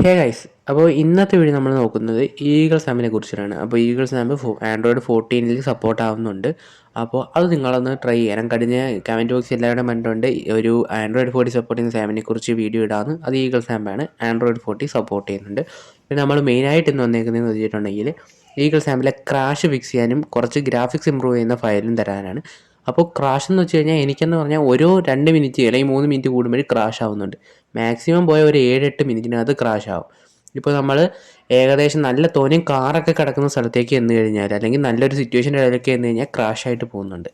Hey guys, അപ്പോൾ ഇന്നത്തെ video നമ്മൾ നോക്കുന്നത് ഈഗിൾ സാമ്പിനെ കുറിച്ചിട്ടാണ്. അപ്പോൾ ഈഗിൾ സാമ്പ് ആൻഡ്രോയിഡ് 14 സപ്പോർട്ട് ആവുന്നുണ്ട്. അപ്പോൾ അത് നിങ്ങളൊന്ന് ട്രൈ ചെയ്യാൻ കഴിഞ്ഞ കമൻറ്റ് ബോക്സ് എല്ലാവരുടെയും കണ്ടുകൊണ്ട് ഒരു ആൻഡ്രോയിഡ് 40 സപ്പോർട്ട് ചെയ്യുന്ന സാമ്പിനെ കുറിച്ച് വീഡിയോ ഇടാമെന്ന്. അത് ഈഗിൾ സാമ്പാണ്, ആൻഡ്രോയിഡ് 40 സപ്പോർട്ട് ചെയ്യുന്നുണ്ട്. പിന്നെ നമ്മൾ മെയിനായിട്ട് ഇന്ന് വന്നേക്കുന്നതെന്ന് വെച്ചിട്ടുണ്ടെങ്കിൽ ഈഗിൾ സാമ്പിലെ ക്രാഷ് ഫിക്സ് ചെയ്യാനും കുറച്ച് ഗ്രാഫിക്സ് ഇമ്പ്രൂവ് ചെയ്യുന്ന ഫയലും തരാനാണ്. അപ്പോൾ ക്രാഷ് എന്ന് വെച്ച് കഴിഞ്ഞാൽ എനിക്കെന്ന് പറഞ്ഞാൽ ഓരോ 2 മിനിറ്റ് അല്ലെങ്കിൽ 3 മിനിറ്റ് കൂടുമ്പോൾ ക്രാഷ് ആവുന്നുണ്ട്. മാക്സിമം പോയ ഒരു 7-8 മിനിറ്റിനകത്ത് ക്രാഷ് ആവും. ഇപ്പോൾ നമ്മൾ ഏകദേശം നല്ല തോനെയും കാറൊക്കെ കിടക്കുന്ന സ്ഥലത്തേക്ക് ചെന്ന് കഴിഞ്ഞാൽ അല്ലെങ്കിൽ നല്ലൊരു സിറ്റുവേഷൻ്റെ ഇടയിലേക്ക് ചെന്ന് കഴിഞ്ഞാൽ ക്രാഷായിട്ട് പോകുന്നുണ്ട്.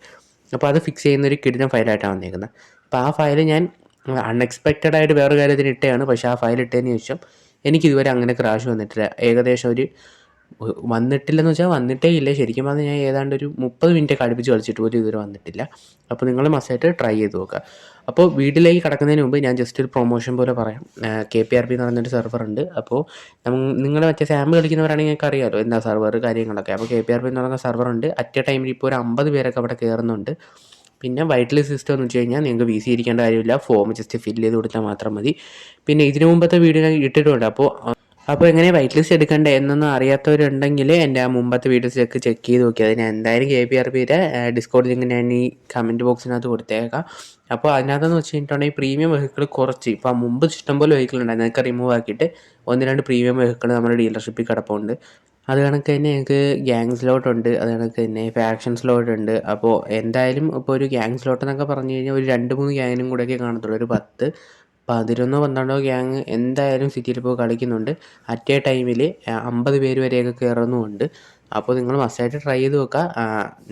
അപ്പോൾ അത് ഫിക്സ് ചെയ്യുന്ന ഒരു കിടിലൻ ഫയലായിട്ടാണ് വന്നേക്കുന്നത്. അപ്പോൾ ആ ഫയൽ ഞാൻ അൺഎക്സ്പെക്റ്റഡ് ആയിട്ട് വേറൊരു കാര്യത്തിന് ഇട്ടതാണ്. പക്ഷേ ആ ഫയൽ ഇട്ടതിന് ശേഷം എനിക്കിതുവരെ അങ്ങനെ ക്രാഷ് വന്നിട്ടില്ല. ഏകദേശം ഒരു വന്നിട്ടില്ലെന്ന് വെച്ചാൽ വന്നിട്ടേ ഇല്ല. ശരിക്കും പറഞ്ഞാൽ ഞാൻ ഏതാണ്ട് ഒരു 30 മിനിറ്റൊക്കെ അടുപ്പിച്ച് കളിച്ചിട്ട് പോലും ഇതുവരെ വന്നിട്ടില്ല. അപ്പോൾ നിങ്ങൾ മസ്റ്റായിട്ട് ട്രൈ ചെയ്ത് നോക്കുക. അപ്പോൾ വീട്ടിലേക്ക് കടക്കുന്നതിന് മുമ്പ് ഞാൻ ജസ്റ്റ് ഒരു പ്രൊമോഷൻ പോലെ പറയാം. KPRP എന്ന് പറയുന്നൊരു സെർവറുണ്ട്. അപ്പോൾ നിങ്ങൾ മറ്റേ സാമ്പ് കളിക്കുന്നവരാണെങ്കിൽ നിങ്ങൾക്ക് അറിയാമല്ലോ എന്താ സെർവർ കാര്യങ്ങളൊക്കെ. അപ്പോൾ KPRP എന്ന് പറയുന്ന സെർവറുണ്ട്. അറ്റ് എ ടൈമിൽ ഇപ്പോൾ ഒരു 50 പേരൊക്കെ അവിടെ കയറുന്നുണ്ട്. പിന്നെ വൈറ്റ് ലിസ്റ്റ് സിസ്റ്റം എന്ന് വെച്ച് കഴിഞ്ഞാൽ നിങ്ങൾക്ക് VC ഇരിക്കേണ്ട കാര്യമില്ല. ഫോം ജസ്റ്റ് ഫില്ല് ചെയ്ത് കൊടുത്താൽ മാത്രം മതി. പിന്നെ ഇതിനു മുമ്പത്തെ വീഡിയോ ഞാൻ ഇട്ടിട്ടുണ്ട്. അപ്പോൾ എങ്ങനെ വൈറ്റ് ലിസ്റ്റ് എടുക്കേണ്ടത് എന്നൊന്നും അറിയാത്തവരുണ്ടെങ്കിൽ എൻ്റെ ആ മുമ്പത്തെ വീഡിയോസിലൊക്കെ ചെക്ക് ചെയ്ത് നോക്കി. അതിന് എന്തായാലും KPRPയുടെ ഡിസ്കൗണ്ട് ലിങ്ക് ഞാൻ ഈ കമൻറ്റ് ബോക്സിനകത്ത് കൊടുത്തേക്കാം. അപ്പോൾ അതിനകത്തെന്ന് വെച്ച് കഴിഞ്ഞിട്ടുണ്ടെങ്കിൽ പ്രീമിയം വെഹിക്കിൾ കുറച്ച് ഇപ്പോൾ മുമ്പ് ഇഷ്ടംപോലെ വെഹിക്കിൾ ഉണ്ടായിരുന്നു. അതൊക്കെ റിമൂവ് ആക്കിയിട്ട് 1-2 പ്രീമിയം വെഹിക്കിൾ നമ്മുടെ ഡീലർഷിപ്പിൽ കിടപ്പുണ്ട്. അത് കണക്ക് തന്നെ ഞങ്ങൾക്ക് ഗ്യാങ് സ്ലോട്ടുണ്ട്, അത് കണക്ക് തന്നെ ഫാക്ഷൻ സ്ലോട്ടുണ്ട്. അപ്പോൾ എന്തായാലും ഇപ്പോൾ ഒരു ഗ്യാങ് സ്ലോട്ട് എന്നൊക്കെ പറഞ്ഞു കഴിഞ്ഞാൽ ഒരു 2-3 ഗ്യാങ്ങിനും കൂടെയൊക്കെ കാണത്തുള്ളൂ. ഒരു 10-11-12 ഗ്യാങ് എന്തായാലും സിറ്റിയിൽ ഇപ്പോൾ കളിക്കുന്നുണ്ട്. അറ്റ് എ ടൈമിൽ 50 പേര് വരെയൊക്കെ കയറുന്നുമുണ്ട്. അപ്പോൾ നിങ്ങൾ മസ്റ്റായിട്ട് ട്രൈ ചെയ്ത് നോക്കുക.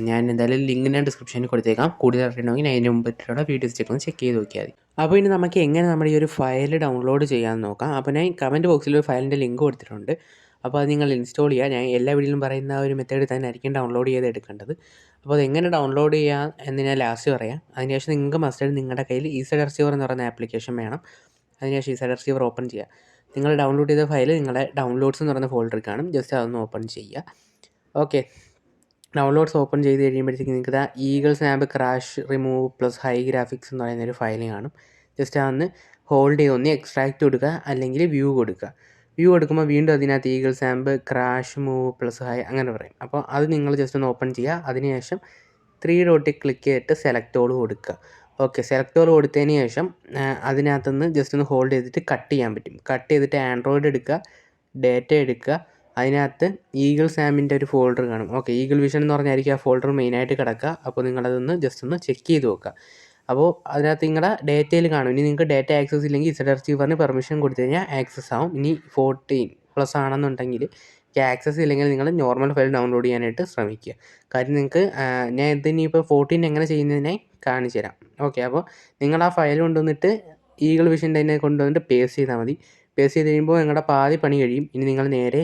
ഞാൻ എന്തായാലും ലിങ്ക് ഞാൻ ഡിസ്ക്രിപ്ഷനിൽ കൊടുത്തേക്കാം. കൂടുതൽ അറിയണമെങ്കിൽ ഞാൻ അതിന് മുമ്പിട്ടുള്ള വീഡിയോസ് ഒന്ന് ചെക്ക് ചെയ്ത് നോക്കിയാൽ മതി. അപ്പോൾ ഇനി നമുക്ക് എങ്ങനെ നമ്മുടെ ഈ ഒരു ഫയൽ ഡൗൺലോഡ് ചെയ്യാമെന്ന് നോക്കാം. അപ്പോൾ ഞാൻ കമൻറ്റ് ബോക്സിൽ ഒരു ഫയലിൻ്റെ ലിങ്ക് കൊടുത്തിട്ടുണ്ട്. അപ്പോൾ അത് നിങ്ങൾ ഇൻസ്റ്റാൾ ചെയ്യുക. ഞാൻ എല്ലാ വീഡിയോയിലും പറയുന്ന ഒരു മെത്തേഡ് തന്നെ ആയിരിക്കും ഡൗൺലോഡ് ചെയ്ത് എടുക്കേണ്ടത്. അപ്പോൾ അതെങ്ങനെ ഡൗൺലോഡ് ചെയ്യാം എന്ന് ഞാൻ ലാസ്റ്റ് പറയാം. അതിനുശേഷം നിങ്ങൾക്ക് മസ്റ്റായിട്ട് നിങ്ങളുടെ കയ്യിൽ ഈസഡ് റിസീവർ എന്ന് പറയുന്ന ആപ്ലിക്കേഷൻ വേണം. അതിനുശേഷം ഈസഡ് റിസീവർ ഓപ്പൺ ചെയ്യുക. നിങ്ങൾ ഡൗൺലോഡ് ചെയ്ത ഫയൽ നിങ്ങളുടെ ഡൗൺലോഡ്സ് എന്ന് പറയുന്ന ഫോൾഡറിൽ കാണും. ജസ്റ്റ് അതൊന്ന് ഓപ്പൺ ചെയ്യുക. ഓക്കെ, ഡൗൺലോഡ്സ് ഓപ്പൺ ചെയ്ത് കഴിയുമ്പോഴത്തേക്ക് നിങ്ങൾക്ക് ഈഗിൾ സാമ്പ് crash remove plus high graphics എന്ന് പറയുന്നൊരു ഫയൽ കാണും. ജസ്റ്റ് അതൊന്ന് ഹോൾഡ് ചെയ്ത് ഒന്ന് എക്സ്ട്രാക്റ്റ് കൊടുക്കുക, അല്ലെങ്കിൽ വ്യൂ കൊടുക്കുക. വ്യൂ എടുക്കുമ്പോൾ വീണ്ടും അതിനകത്ത് ഈഗിൾ സാമ്പ് ക്രാഷ് മൂവ് പ്ലസ് ഹൈ അങ്ങനെ പറയും. അപ്പോൾ അത് നിങ്ങൾ ജസ്റ്റ് ഒന്ന് ഓപ്പൺ ചെയ്യുക. അതിനുശേഷം 3 ഡോട്ടിൽ ക്ലിക്ക് ചെയ്തിട്ട് സെലക്ട് ഓൾ കൊടുക്കുക. ഓക്കെ, സെലക്ട് ഓൾ കൊടുത്തതിന് ശേഷം അതിനകത്തുനിന്ന് ജസ്റ്റ് ഒന്ന് ഹോൾഡ് ചെയ്തിട്ട് കട്ട് ചെയ്യാൻ പറ്റും. കട്ട് ചെയ്തിട്ട് ആൻഡ്രോയിഡ് എടുക്കുക, ഡേറ്റ എടുക്കുക. അതിനകത്ത് ഈഗിൾ സാമ്പിൻ്റെ ഒരു ഫോൾഡർ കാണും. ഓക്കെ, ഈഗിൾ വിഷൻ എന്ന് പറഞ്ഞായിരിക്കും ആ ഫോൾഡർ മെയിനായിട്ട് കിടക്കുക. അപ്പോൾ നിങ്ങളതൊന്ന് ജസ്റ്റ് ഒന്ന് ചെക്ക് ചെയ്ത് നോക്കുക. അപ്പോൾ അതിനകത്ത് നിങ്ങളുടെ ഡേറ്റയിൽ കാണും. ഇനി നിങ്ങൾക്ക് ഡേറ്റ ആക്സസ് ഇല്ലെങ്കിൽ ഈസഡ് റിസീവറിന് പെർമിഷൻ കൊടുത്തു കഴിഞ്ഞാൽ ആക്സസ് ആവും. ഇനി 14+ ആണെന്നുണ്ടെങ്കിൽ ആക്സസ് ഇല്ലെങ്കിൽ നിങ്ങൾ നോർമൽ ഫയൽ ഡൗൺലോഡ് ചെയ്യാനായിട്ട് ശ്രമിക്കുക. കാര്യം നിങ്ങൾക്ക് ഞാൻ ഇതിനിപ്പോൾ 14 എങ്ങനെ ചെയ്യുന്നതിനായി കാണിച്ചു തരാം. ഓക്കെ, അപ്പോൾ നിങ്ങൾ ആ ഫയൽ കൊണ്ടുവന്നിട്ട് ഈഗിൾ വിഷൻ്റെ തന്നെ കൊണ്ടുവന്നിട്ട് പേസ്റ്റ് ചെയ്താൽ മതി. പേസ്റ്റ് ചെയ്ത് കഴിയുമ്പോൾ നിങ്ങളുടെ പാതി പണി കഴിയും. ഇനി നിങ്ങൾ നേരെ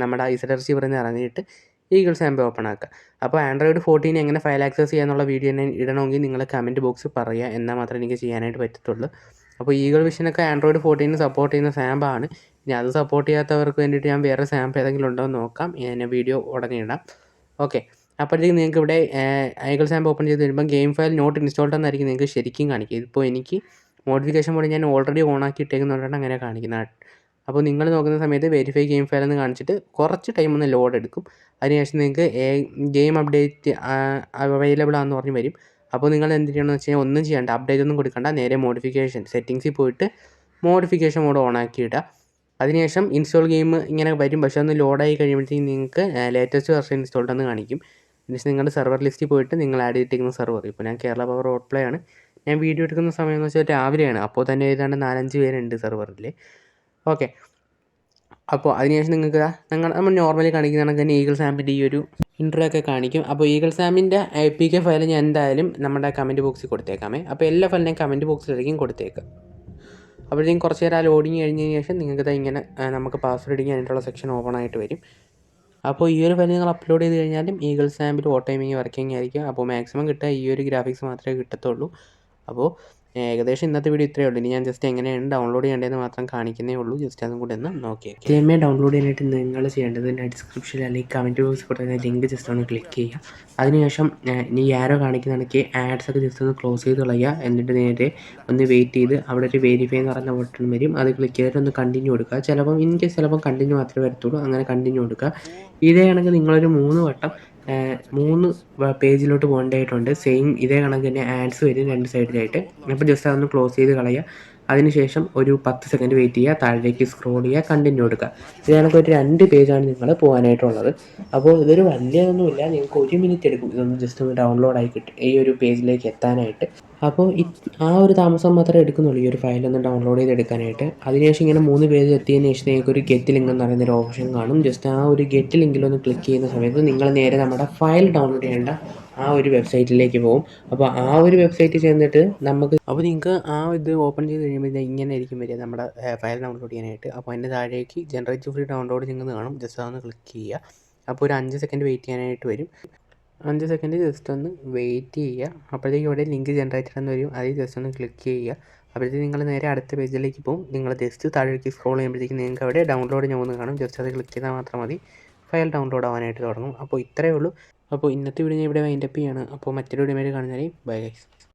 നമ്മുടെ ഈസഡ് റിസീവറിൽ നിന്ന് ഇറങ്ങിയിട്ട് ഈഗിൾ സാമ്പ് ഓപ്പൺ ആക്കുക. അപ്പോൾ ആൻഡ്രോയിഡ് 14 എങ്ങനെ ഫയൽ ആക്സസ് ചെയ്യാന്നുള്ള വീഡിയോ തന്നെ ഇടണമെങ്കിൽ നിങ്ങൾ കമൻറ്റ് ബോക്സിൽ പറയുക, എന്നാൽ മാത്രമേ എനിക്ക് ചെയ്യാനായിട്ട് പറ്റത്തുള്ളൂ. അപ്പോൾ ഈഗിൾ വിഷനൊക്കെ ആൻഡ്രോയിഡ് 14 സപ്പോർട്ട് ചെയ്യുന്ന സാമ്പാണ്. ഇനി അത് സപ്പോർട്ട് ചെയ്യാത്തവർക്ക് വേണ്ടിയിട്ട് ഞാൻ വേറെ സാമ്പ് ഏതെങ്കിലും ഉണ്ടോ എന്ന് നോക്കാം. ഞാൻ വീഡിയോ ഉടനെ ഇടാം. ഓക്കെ, അപ്പോഴത്തേക്ക് നിങ്ങൾക്ക് ഇവിടെ ഈഗിൾ സാമ്പ് ഓപ്പൺ ചെയ്ത് വരുമ്പോൾ ഗെയിം ഫയൽ നോട്ട് ഇൻസ്റ്റാൾഡ് എന്നായിരിക്കും നിങ്ങൾക്ക് ശരിക്കും കാണിക്കുക. ഇതിപ്പോൾ എനിക്ക് മോഡിഫിക്കേഷൻ പോലെ ഞാൻ ഓൾറെഡി ഓണാക്കി ഇട്ടേക്കുന്നതുകൊണ്ടാണ് അങ്ങനെ കാണിക്കുന്നത്. അപ്പോൾ നിങ്ങൾ നോക്കുന്ന സമയത്ത് വെരിഫൈ ഗെയിം ഫയൽ എന്ന് കാണിച്ചിട്ട് കുറച്ച് ടൈം ഒന്ന് ലോഡ് എടുക്കും. അതിനുശേഷം നിങ്ങൾക്ക് ഗെയിം അപ്ഡേറ്റ് അവൈലബിൾ ആണെന്ന് പറഞ്ഞ് വരും. അപ്പോൾ നിങ്ങൾ എന്ത് ചെയ്യണമെന്ന് വെച്ച് കഴിഞ്ഞാൽ ഒന്നും ചെയ്യേണ്ട, അപ്ഡേറ്റ് ഒന്നും കൊടുക്കണ്ട, നേരെ മോഡിഫിക്കേഷൻ സെറ്റിങ്സിൽ പോയിട്ട് മോഡിഫിക്കേഷൻ മോഡ് ഓൺ ആക്കിയിടുക. അതിനുശേഷം ഇൻസ്റ്റാൾ ഗെയിം ഇങ്ങനെ വരും. പക്ഷേ ഒന്ന് ലോഡായി കഴിയുമ്പോഴത്തേക്കും നിങ്ങൾക്ക് ലേറ്റസ്റ്റ് വെർഷൻ ഇൻസ്റ്റാൾഡ് എന്ന് കാണിക്കും. എന്നിട്ട് നിങ്ങളുടെ സെർവർ ലിസ്റ്റിൽ പോയിട്ട് നിങ്ങൾ ആഡ് ചെയ്തിരിക്കുന്ന സെർവർ, ഇപ്പോൾ ഞാൻ കേരള പവർ റോഡ് പ്ലേ ആണ്. ഞാൻ വീഡിയോ എടുക്കുന്ന സമയം എന്ന് വെച്ചാൽ രാവിലെയാണ്. അപ്പോൾ തന്നെ ഏതാണ്ട് 4-5 പേരുണ്ട് സെർവറിൽ. ഓക്കെ, അപ്പോൾ അതിനുശേഷം നിങ്ങൾക്ക് നമ്മൾ നോർമലി കാണിക്കുന്നതാണ് തന്നെ ഈഗിൾ സാമ്പിൻ്റെ ഈ ഒരു ഇൻട്രോ ഒക്കെ കാണിക്കും. അപ്പോൾ ഈഗിൾ സാമ്പിൻ്റെ APK ഫയൽ ഞാൻ എന്തായാലും നമ്മുടെ കമൻറ്റ് ബോക്സിൽ കൊടുത്തേക്കാമേ. അപ്പോൾ എല്ലാ ഫയലും കമൻറ്റ് ബോക്സിലായിരിക്കും കൊടുത്തേക്കാം. അപ്പോഴത്തേക്കും കുറച്ച് നേരം ആ ലോഡിങ് കഴിഞ്ഞതിന് ശേഷം നിങ്ങൾക്ക് ഇങ്ങനെ നമുക്ക് പാസ്വേഡ് അടിക്കാൻ അതിനുള്ള സെക്ഷൻ ഓപ്പൺ ആയിട്ട് വരും. അപ്പോൾ ഈ ഒരു ഫയൽ നിങ്ങൾ അപ്ലോഡ് ചെയ്ത് കഴിഞ്ഞാലും ഈഗിൾ സാമ്പിൽ ഓട്ടോമിങ് വർക്കിംഗ് ആയിരിക്കും. അപ്പോൾ മാക്സിമം കിട്ടുക ഈ ഒരു ഗ്രാഫിക്സ് മാത്രമേ കിട്ടത്തുള്ളൂ. അപ്പോൾ ഏകദേശം ഇന്നത്തെ വീഡിയോ ഇത്രയേ ഉള്ളൂ. ഇനി ഞാൻ ജസ്റ്റ് എങ്ങനെയാണ് ഡൗൺലോഡ് ചെയ്യേണ്ടതെന്ന് മാത്രം കാണിക്കുന്നേ ഉള്ളൂ. ജസ്റ്റ് അതും കൂടെ ഒന്ന് നോക്കിയേക്കാം. HTML ഡൗൺലോഡ് ചെയ്യാനായിട്ട് നിങ്ങൾ ചെയ്യേണ്ടത് ഡിസ്ക്രിപ്ഷനിൽ അല്ലെങ്കിൽ കമൻറ്റ് ബോക്സിൽ കൊടുക്കുന്ന ലിങ്ക് ജസ്റ്റ് ഒന്ന് ക്ലിക്ക് ചെയ്യുക. അതിനുശേഷം ഈ ആരോ കാണിക്കുന്നതാണെങ്കിൽ ആഡ്സ് ഒക്കെ ജസ്റ്റ് ഒന്ന് ക്ലോസ് ചെയ്ത് കളയുക. എന്നിട്ട് നേരെ ഒന്ന് വെയിറ്റ് ചെയ്ത് അവിടെ ഒരു വെരിഫൈ എന്ന് പറയുന്ന ബട്ടൺ വരും. അത് ക്ലിക്ക് ചെയ്തിട്ട് ഒന്ന് കണ്ടിന്യൂ കൊടുക്കുക. ചിലപ്പം കണ്ടിന്യൂ മാത്രമേ വരത്തുള്ളൂ. അങ്ങനെ കണ്ടിന്യൂ കൊടുക്കുക. ഇതേ കണക്ക് നിങ്ങളൊരു 3 വട്ടം 3 പേജിലോട്ട് പോകേണ്ടതായിട്ടുണ്ട്. സെയിം ഇതേ കണക്ക് തന്നെ ആഡ്സ് വരും 2 സൈഡിലായിട്ട്. അപ്പോൾ ജസ്റ്റ് അതൊന്ന് ക്ലോസ് ചെയ്ത് കളയുക. അതിനുശേഷം ഒരു 10 സെക്കൻഡ് വെയിറ്റ് ചെയ്യുക. താഴേക്ക് സ്ക്രോൾ ചെയ്യുക. കണ്ടിന്യൂ കൊടുക്കുക. ഇത് കണക്ക് ഒരു 2 പേജാണ് നിങ്ങൾ പോകാനായിട്ടുള്ളത്. അപ്പോൾ ഇതൊരു വലിയതൊന്നുമില്ല. നിങ്ങൾക്ക് 1 മിനിറ്റ് എടുക്കും ഇതൊന്ന് ജസ്റ്റ് ഒന്ന് ഡൗൺലോഡായി ഈ ഒരു പേജിലേക്ക് എത്താനായിട്ട്. അപ്പോൾ ആ ഒരു താമസം മാത്രമേ എടുക്കുന്നുള്ളൂ ഈ ഒരു ഫയലൊന്ന് ഡൗൺലോഡ് ചെയ്തെടുക്കാനായിട്ട്. അതിനുശേഷം ഇങ്ങനെ 3 പേജ് എത്തിയതിന് ശേഷം നിങ്ങൾക്കൊരു ഗെറ്റ് ലിങ്ക് എന്ന് പറയുന്നൊരു ഓപ്ഷൻ കാണും. ജസ്റ്റ് ആ ഒരു ഗെറ്റ് ലിങ്കിലൊന്ന് ക്ലിക്ക് ചെയ്യുന്ന സമയത്ത് നിങ്ങൾ നേരെ നമ്മുടെ ഫയൽ ഡൗൺലോഡ് ചെയ്യേണ്ട ആ ഒരു വെബ്സൈറ്റിലേക്ക് പോകും. അപ്പോൾ ആ ഒരു വെബ്സൈറ്റിൽ ചെന്നിട്ട് നിങ്ങൾക്ക് ആ ഇത് ഓപ്പൺ ചെയ്ത് കഴിയുമ്പോൾ ഇത് ഇങ്ങനെ ആയിരിക്കും വരിക നമ്മുടെ ഫയൽ ഡൗൺലോഡ് ചെയ്യാനായിട്ട്. അപ്പോൾ അതിൻ്റെ താഴേക്ക് ജനറേറ്റ് ഫ്രീ ഡൗൺലോഡ് ചെയ്യുന്നത് കാണും. ജസ്റ്റ് അതൊന്ന് ക്ലിക്ക് ചെയ്യുക. അപ്പോൾ ഒരു 5 സെക്കൻഡ് വെയിറ്റ് ചെയ്യാനായിട്ട് വരും. 5 സെക്കൻഡ് ജസ്റ്റ് ഒന്ന് വെയിറ്റ് ചെയ്യുക. അപ്പോഴത്തേക്കും ഇവിടെ ലിങ്ക് ജനറേറ്റഡ് എന്ന് വരും. അതിൽ ജസ്റ്റ് ഒന്ന് ക്ലിക്ക് ചെയ്യുക. അപ്പോഴത്തേക്കും നിങ്ങൾ നേരെ അടുത്ത പേജിലേക്ക് പോകും. നിങ്ങൾ ജസ്റ്റ് താഴേക്ക് സ്ക്രോൾ ചെയ്യുമ്പോഴത്തേക്കും നിങ്ങൾക്ക് അവിടെ ഡൗൺലോഡ് ചെയ്യുമെന്ന് കാണും. ജസ്റ്റ് അത് ക്ലിക്ക് ചെയ്താൽ മാത്രം മതി, ഫയൽ ഡൗൺലോഡ് ആവാനായിട്ട് തുടങ്ങും. അപ്പോൾ ഇത്രയേ ഉള്ളൂ. അപ്പോൾ ഇന്നത്തെ വീഡിയോ ഞാൻ ഇവിടെ വൈൻഡപ്പ് ചെയ്യാണ്. അപ്പോൾ മറ്റൊരു വീഡിയോ കാണുന്നവരെയും ബൈ ഗൈസ്.